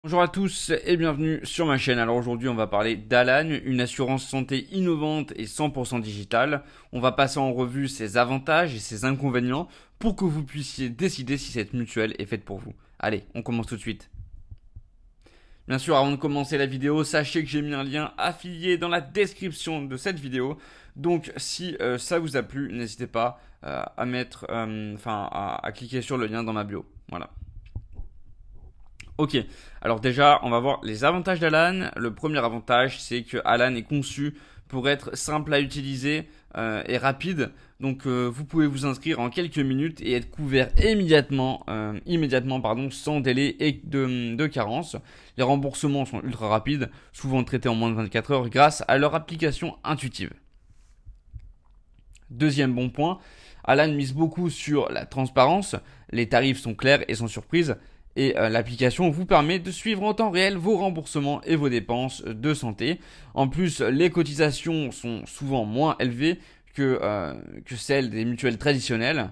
Bonjour à tous et bienvenue sur ma chaîne. Alors aujourd'hui on va parler d'Alan, une assurance santé innovante et 100% digitale. On va passer en revue ses avantages et ses inconvénients pour que vous puissiez décider si cette mutuelle est faite pour vous. Allez, on commence tout de suite. Bien sûr, avant de commencer la vidéo, sachez que j'ai mis un lien affilié dans la description de cette vidéo. Donc si ça vous a plu, n'hésitez pas à cliquer sur le lien dans ma bio. Voilà. Ok, alors déjà, on va voir les avantages d'Alan. Le premier avantage, c'est que Alan est conçu pour être simple à utiliser et rapide. Donc, vous pouvez vous inscrire en quelques minutes et être couvert immédiatement, sans délai et de carence. Les remboursements sont ultra rapides, souvent traités en moins de 24 heures grâce à leur application intuitive. Deuxième bon point, Alan mise beaucoup sur la transparence. Les tarifs sont clairs et sans surprise. Et l'application vous permet de suivre en temps réel vos remboursements et vos dépenses de santé. En plus, les cotisations sont souvent moins élevées que celles des mutuelles traditionnelles.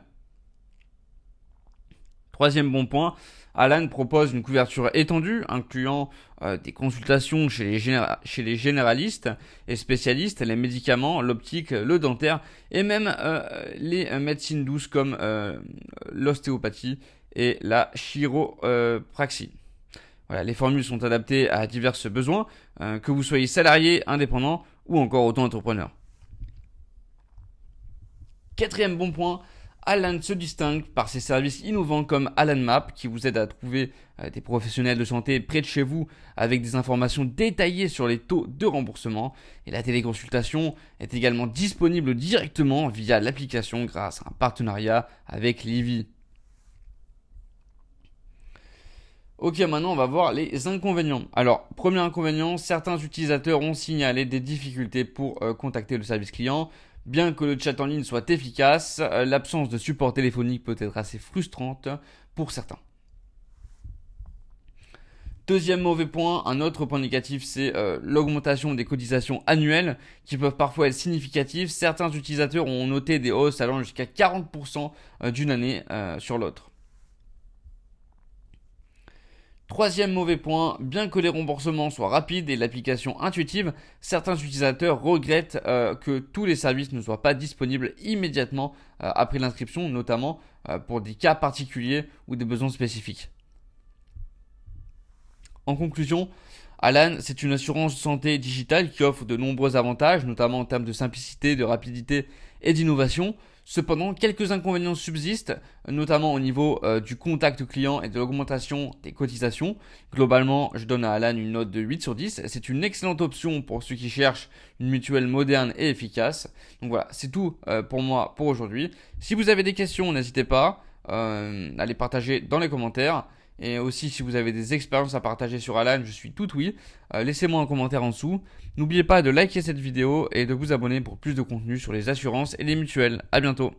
Troisième bon point, Alan propose une couverture étendue, incluant des consultations chez les généralistes et spécialistes, les médicaments, l'optique, le dentaire et même les médecines douces comme l'ostéopathie et la chiropraxie. Voilà, les formules sont adaptées à divers besoins, que vous soyez salarié, indépendant ou encore auto-entrepreneur. Quatrième bon point, Alan se distingue par ses services innovants comme Alan Map qui vous aide à trouver des professionnels de santé près de chez vous avec des informations détaillées sur les taux de remboursement. Et la téléconsultation est également disponible directement via l'application grâce à un partenariat avec Livy. Ok, maintenant on va voir les inconvénients. Alors, premier inconvénient, certains utilisateurs ont signalé des difficultés pour contacter le service client. Bien que le chat en ligne soit efficace, l'absence de support téléphonique peut être assez frustrante pour certains. Deuxième mauvais point, un autre point négatif, c'est l'augmentation des cotisations annuelles qui peuvent parfois être significatives. Certains utilisateurs ont noté des hausses allant jusqu'à 40% d'une année sur l'autre. Troisième mauvais point, bien que les remboursements soient rapides et l'application intuitive, certains utilisateurs regrettent que tous les services ne soient pas disponibles immédiatement après l'inscription, notamment pour des cas particuliers ou des besoins spécifiques. En conclusion, Alan, c'est une assurance santé digitale qui offre de nombreux avantages, notamment en termes de simplicité, de rapidité et d'innovation. Cependant, quelques inconvénients subsistent, notamment au niveau du contact client et de l'augmentation des cotisations. Globalement, je donne à Alan une note de 8 sur 10. C'est une excellente option pour ceux qui cherchent une mutuelle moderne et efficace. Donc voilà, c'est tout pour moi pour aujourd'hui. Si vous avez des questions, n'hésitez pas à les partager dans les commentaires. Et aussi, si vous avez des expériences à partager sur Alan, je suis tout oui. Laissez-moi un commentaire en dessous. N'oubliez pas de liker cette vidéo et de vous abonner pour plus de contenu sur les assurances et les mutuelles. À bientôt.